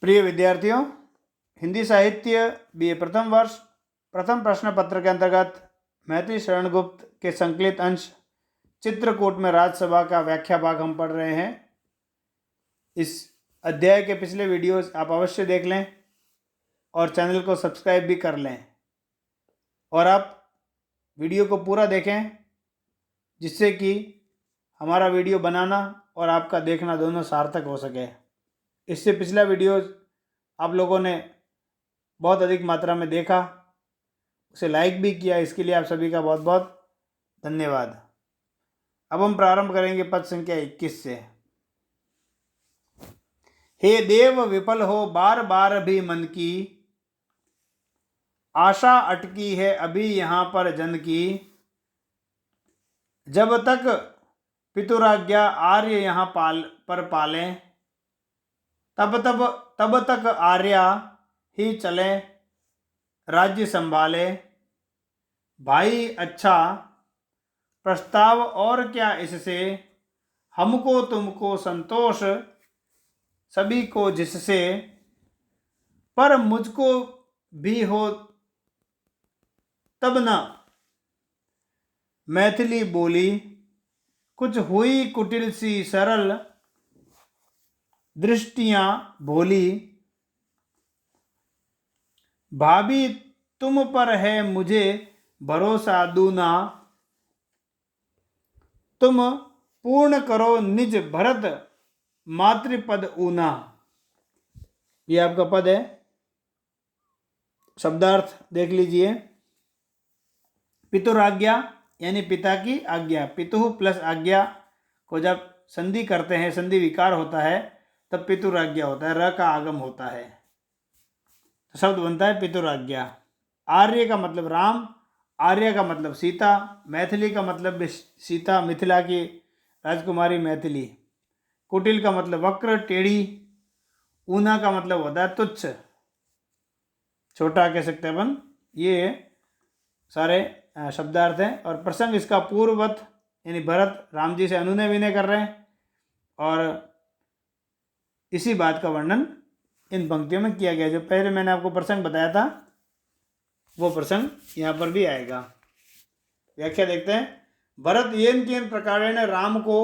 प्रिय विद्यार्थियों, हिंदी साहित्य बीए प्रथम वर्ष प्रथम प्रश्न पत्र के अंतर्गत मैथिली शरण गुप्त के संकलित अंश चित्रकूट में राज्यसभा का व्याख्या भाग हम पढ़ रहे हैं। इस अध्याय के पिछले वीडियोस आप अवश्य देख लें और चैनल को सब्सक्राइब भी कर लें और आप वीडियो को पूरा देखें, जिससे कि हमारा वीडियो बनाना और आपका देखना दोनों सार्थक हो सके। इससे पिछला वीडियो आप लोगों ने बहुत अधिक मात्रा में देखा, उसे लाइक भी किया, इसके लिए आप सभी का बहुत बहुत धन्यवाद। अब हम प्रारंभ करेंगे पद संख्या 21 से। हे देव विफल हो बार बार भी मन की, आशा अटकी है अभी यहाँ पर जन की। जब तक पितुराज्ञा आर्य यहाँ पाले, तब तक आर्या ही चले राज्य संभाले। भाई अच्छा प्रस्ताव और क्या इससे, हमको तुमको संतोष सभी को जिससे। पर मुझको भी हो तब न मैथिली बोली, कुछ हुई कुटिल सी सरल दृष्टियां भोली। भाभी तुम पर है मुझे भरोसा दूना, तुम पूर्ण करो निज भरत मातृपद ऊना। ये आपका पद है, शब्दार्थ देख लीजिए। पितुराज्ञा यानी पिता की आज्ञा, पितुः प्लस आज्ञा को जब संधि करते हैं, संधि विकार होता है, तब पितुराज्ञा होता है, र का आगम होता है, तो शब्द बनता है पितुराज्ञा। आर्य का मतलब राम, आर्य का मतलब सीता, मैथिली का मतलब भी सीता, मिथिला की राजकुमारी मैथिली। कुटिल का मतलब वक्र टेढ़ी, ऊना का मतलब होता है तुच्छ, छोटा कह सकते हैं अपन। ये सारे शब्दार्थ हैं और प्रसंग इसका पूर्ववत यानी भरत राम जी से अनुनय विनय कर रहे हैं और इसी बात का वर्णन इन पंक्तियों में किया गया। जो पहले मैंने आपको प्रसंग बताया था वो प्रसंग यहाँ पर भी आएगा। व्याख्या देखते हैं। भरत येन केन प्रकारेण राम को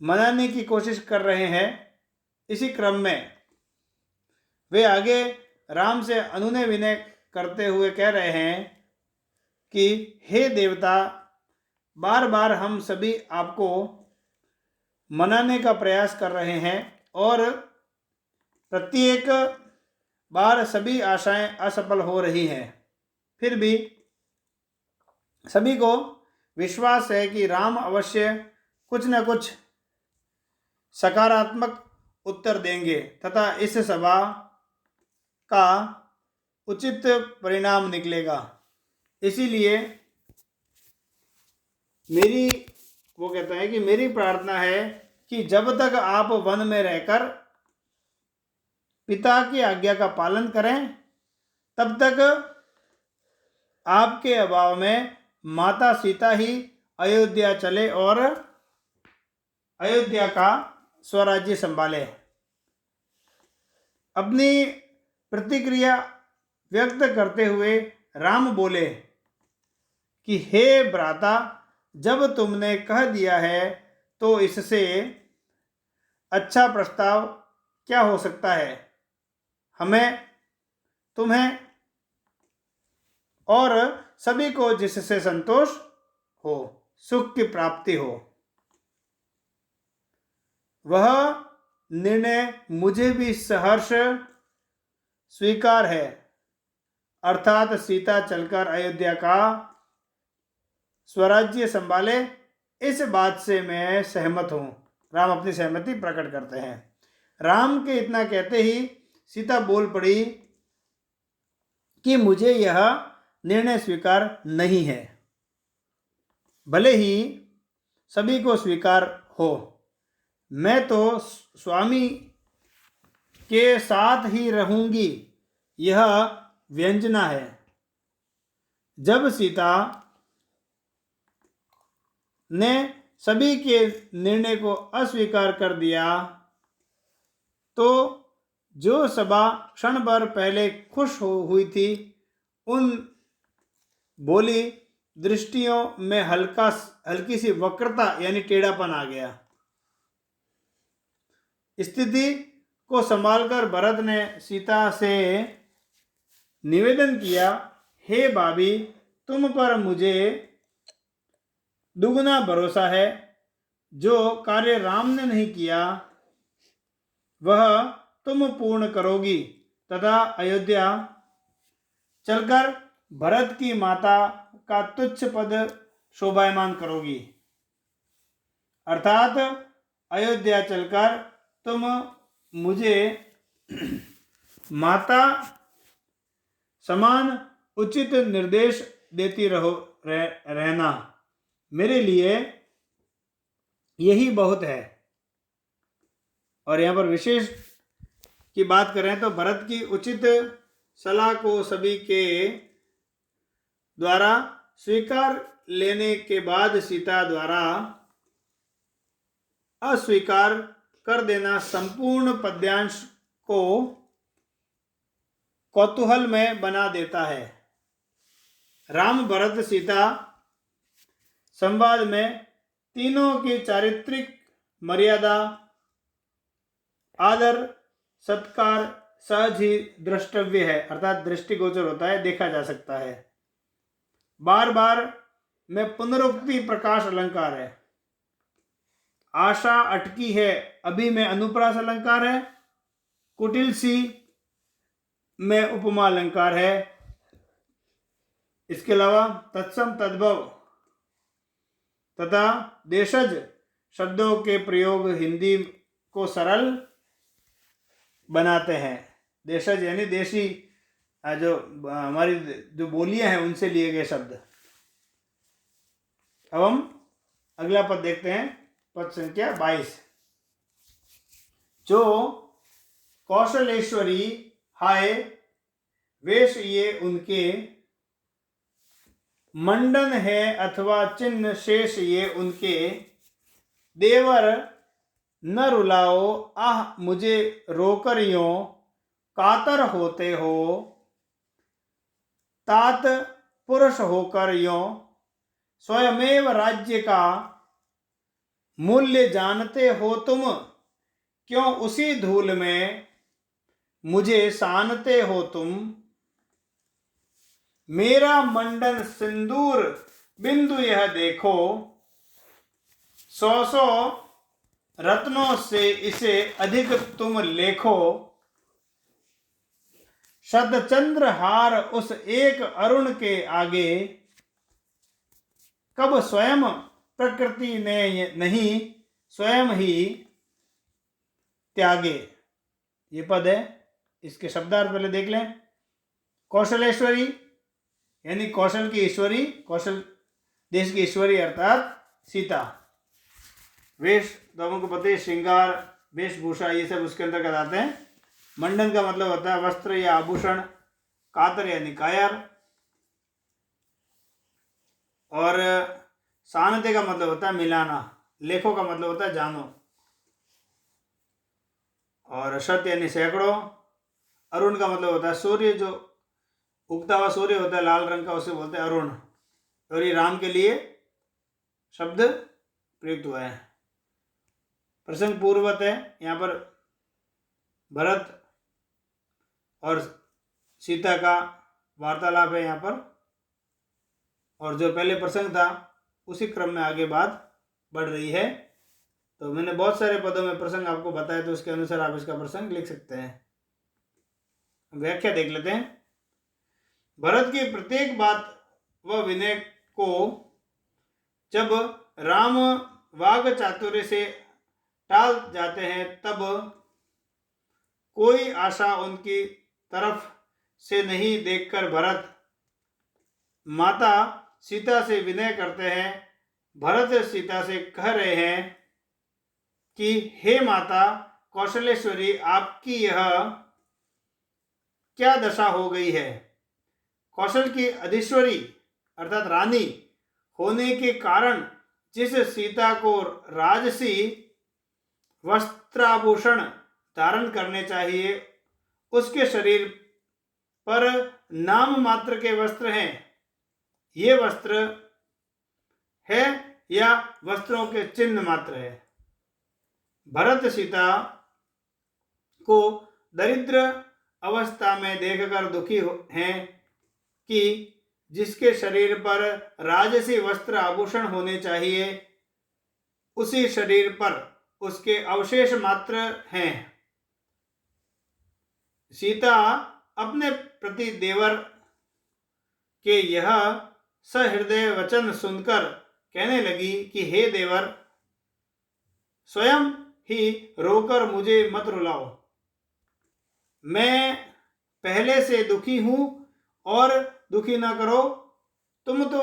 मनाने की कोशिश कर रहे हैं। इसी क्रम में वे आगे राम से अनुनय विनय करते हुए कह रहे हैं कि हे देवता, बार बार हम सभी आपको मनाने का प्रयास कर रहे हैं और प्रत्येक बार सभी आशाएं असफल हो रही हैं। फिर भी सभी को विश्वास है कि राम अवश्य कुछ न कुछ सकारात्मक उत्तर देंगे तथा इस सभा का उचित परिणाम निकलेगा। इसीलिए वो कहता है कि मेरी प्रार्थना है कि जब तक आप वन में रहकर पिता की आज्ञा का पालन करें, तब तक आपके अभाव में माता सीता ही अयोध्या चले और अयोध्या का स्वराज्य संभाले। अपनी प्रतिक्रिया व्यक्त करते हुए राम बोले कि हे भ्राता, जब तुमने कह दिया है तो इससे अच्छा प्रस्ताव क्या हो सकता है। हमें, तुम्हें और सभी को जिससे संतोष हो, सुख की प्राप्ति हो, वह निर्णय मुझे भी सहर्ष स्वीकार है। अर्थात सीता चलकर अयोध्या का स्वराज्य संभाले, इस बात से मैं सहमत हूं। राम अपनी सहमति प्रकट करते हैं। राम के इतना कहते ही सीता बोल पड़ी कि मुझे यह निर्णय स्वीकार नहीं है, भले ही सभी को स्वीकार हो। मैं तो स्वामी के साथ ही रहूंगी, यह व्यंजना है। जब सीता ने सभी के निर्णय को अस्वीकार कर दिया तो जो सभा क्षण भर पहले खुश हुई थी, उन बोली दृष्टियों में हल्की सी वक्रता यानी टेढ़ापन आ गया। स्थिति को संभालकर भरत ने सीता से निवेदन किया, हे भाभी, तुम पर मुझे दुगना भरोसा है। जो कार्य राम ने नहीं किया वह तुम पूर्ण करोगी तथा अयोध्या चलकर भरत की माता का तुच्छ पद शोभायमान करोगी। अर्थात अयोध्या चलकर तुम मुझे माता समान उचित निर्देश देती रहना, मेरे लिए यही बहुत है। और यहाँ पर विशेष की बात करें तो भरत की उचित सलाह को सभी के द्वारा स्वीकार लेने के बाद सीता द्वारा अस्वीकार कर देना संपूर्ण पद्यांश को कौतूहल में बना देता है। राम भरत सीता संवाद में तीनों की चारित्रिक मर्यादा, आदर, सत्कार सहज ही द्रष्टव्य है, अर्थात दृष्टिगोचर होता है, देखा जा सकता है। बार बार में पुनरुक्ति प्रकाश अलंकार है। आशा अटकी है अभी में अनुप्रास अलंकार है। कुटिल सी में उपमा अलंकार है। इसके अलावा तत्सम तद्भव तथा देशज शब्दों के प्रयोग हिंदी को सरल बनाते हैं। देशज यानी देशी, जो हमारी जो बोलियां हैं उनसे लिए गए शब्द। अब हम अगला पद देखते हैं, पद संख्या 22। जो कौशलेश्वरी हाय वेश ये उनके, मंडन है अथवा चिन्ह शेष ये उनके, देवर न रुलाओ आह मुझे रोकर यों, कातर होते हो तात पुरुष होकर यों, स्वयमेव राज्य का मूल्य जानते हो तुम, क्यों उसी धूल में मुझे सानते हो तुम। मेरा मंडन सिंदूर बिंदु यह देखो, 100 रत्नों से इसे अधिक तुम लेखो। शतचंद्र हार उस एक अरुण के आगे, कब स्वयं प्रकृति ने नहीं स्वयं ही त्यागे। ये पद है, इसके शब्दार्थ पहले देख लें। कौशलेश्वरी यानी कौशल की ईश्वरी, कौशल देश की ईश्वरी अर्थात सीता। वेश तो हमको पता है, श्रृंगार, वेशभूषा, ये सब उसके अंतर्गत आते हैं। मंडन का मतलब होता है वस्त्र या आभूषण, कातर यानी कायर, और सानते का मतलब होता है मिलाना, लेखों का मतलब होता है जानो, और शत यानी सैकड़ों, अरुण का मतलब होता है सूर्य, जो उगता हुआ सूर्य होता है लाल रंग का, उसे बोलते हैं अरुण। और ये राम के लिए शब्द प्रयुक्त हुआ है। प्रसंग पूर्वत है, यहाँ पर भरत और सीता का वार्तालाप है यहाँ पर, और जो पहले प्रसंग था उसी क्रम में आगे बात बढ़ रही है। तो मैंने बहुत सारे पदों में प्रसंग आपको बताया, तो उसके अनुसार आप इसका प्रसंग लिख सकते हैं। व्याख्या देख लेते हैं। भरत की प्रत्येक बात व विनय को जब राम वाग चातुर्य से टाल जाते हैं, तब कोई आशा उनकी तरफ से नहीं देखकर भरत माता सीता से विनय करते हैं। भरत सीता से कह रहे हैं कि हे माता कौशलेश्वरी, आपकी यह क्या दशा हो गई है। कौशल की अधीश्वरी अर्थात रानी होने के कारण जिस सीता को राजसी वस्त्राभूषण धारण करने चाहिए, उसके शरीर पर नाम मात्र के वस्त्र हैं। ये वस्त्र है या वस्त्रों के चिन्ह मात्र है। भरत सीता को दरिद्र अवस्था में देखकर दुखी हैं कि जिसके शरीर पर राजसी वस्त्र आभूषण होने चाहिए, उसी शरीर पर उसके अवशेष मात्र हैं। सीता अपने प्रति देवर के यह सहृदय वचन सुनकर कहने लगी कि हे देवर, स्वयं ही रोकर मुझे मत रुलाओ। मैं पहले से दुखी हूं और दुखी ना करो। तुम तो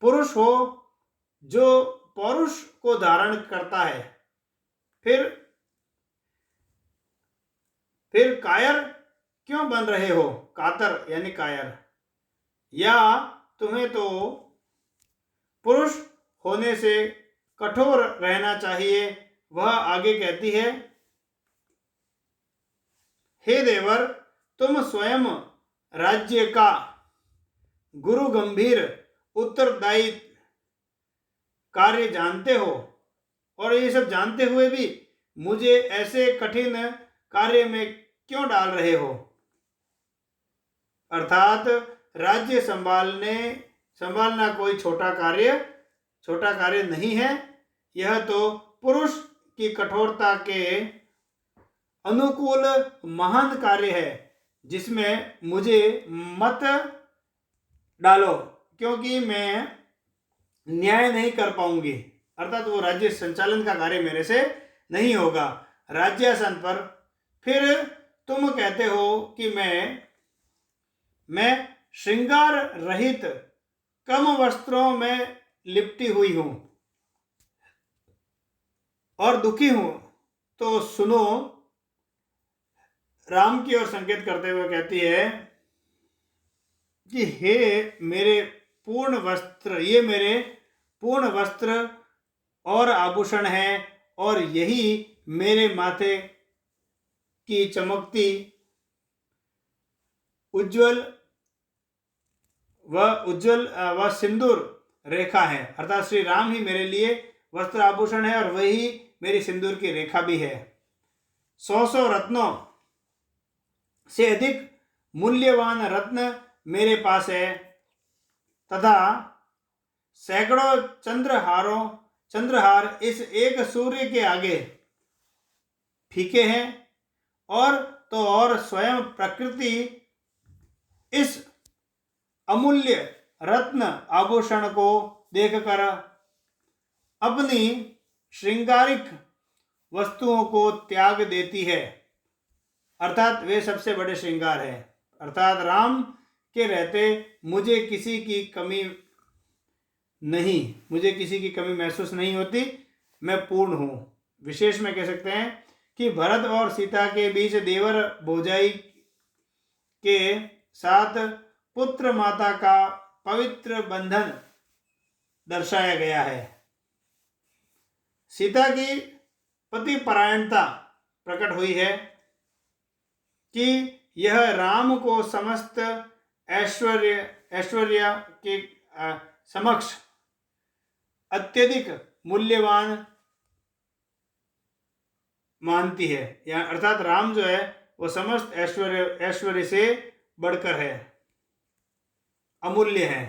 पुरुष हो जो पौरुष को धारण करता है, फिर कायर क्यों बन रहे हो? कातर यानी कायर। या तुम्हें तो पुरुष होने से कठोर रहना चाहिए। वह आगे कहती है, हे देवर, तुम स्वयं राज्य का गुरु गंभीर उत्तरदायी कार्य जानते हो, और ये सब जानते हुए भी मुझे ऐसे कठिन कार्य में क्यों डाल रहे हो? अर्थात राज्य संभालना कोई छोटा कार्य नहीं है। यह तो पुरुष की कठोरता के अनुकूल महान कार्य है, जिसमें मुझे मत डालो, क्योंकि मैं न्याय नहीं कर पाऊंगी। अर्थात वो राज्य संचालन का कार्य मेरे से नहीं होगा। राज्यासन पर फिर तुम कहते हो कि मैं श्रृंगार रहित कम वस्त्रों में लिपटी हुई हूं और दुखी हूं। तो सुनो, राम की ओर संकेत करते हुए कहती है कि हे मेरे पूर्ण वस्त्र, ये मेरे पूर्ण वस्त्र और आभूषण हैं, और यही मेरे माथे की चमकती उज्जवल व सिंदूर रेखा है। अर्थात श्री राम ही मेरे लिए वस्त्र आभूषण है और वही मेरी सिंदूर की रेखा भी है। 100 रत्नों से अधिक मूल्यवान रत्न मेरे पास है, तथा सैकड़ों चंद्रहार इस एक सूर्य के आगे फीके हैं। और स्वयं प्रकृति इस अमूल्य रत्न आभूषण को देखकर अपनी श्रृंगारिक वस्तुओं को त्याग देती है। अर्थात वे सबसे बड़े श्रृंगार है। अर्थात राम के रहते मुझे किसी की कमी महसूस नहीं होती। मैं पूर्ण हूँ। विशेष में कह सकते हैं कि भरत और सीता के बीच देवर भौजाई के साथ पुत्र माता का पवित्र बंधन दर्शाया गया है। सीता की पति परायणता प्रकट हुई है कि यह राम को समस्त ऐश्वर्य के समक्ष अत्यधिक मूल्यवान मानती है। या अर्थात राम जो है वो समस्त ऐश्वर्य से बढ़कर है, अमूल्य है।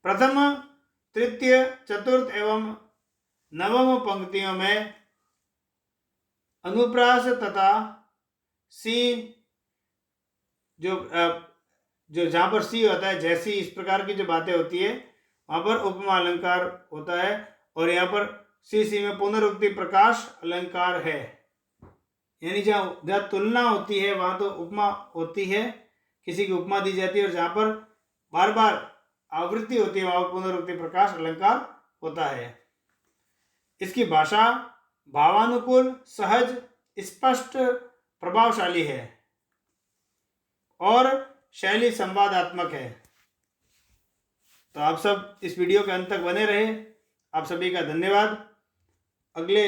प्रथम, तृतीय, चतुर्थ एवं नवम पंक्तियों में अनुप्रास तथा सी जो जहाँ पर सी होता है, जैसी, इस प्रकार की जो बातें होती है वहाँ पर उपमा अलंकार होता है, और यहाँ पर सी में पुनरुक्ति प्रकाश अलंकार है। यानी जहाँ तुलना होती है वहाँ तो उपमा होती है, किसी की उपमा दी जाती है, और जहाँ पर बार बार आवृत्ति होती है वहाँ पुनरुक्ति प्रकाश अलंकार होता है। इसकी भाषा भावानुकूल, सहज, स्पष्ट, प्रभावशाली है और शैली संवादात्मक है। तो आप सब इस वीडियो के अंत तक बने रहे। आप सभी का धन्यवाद। अगले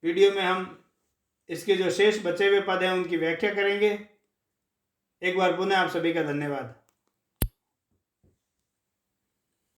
वीडियो में हम इसके जो शेष बचे हुए पद हैं उनकी व्याख्या करेंगे। एक बार पुनः आप सभी का धन्यवाद।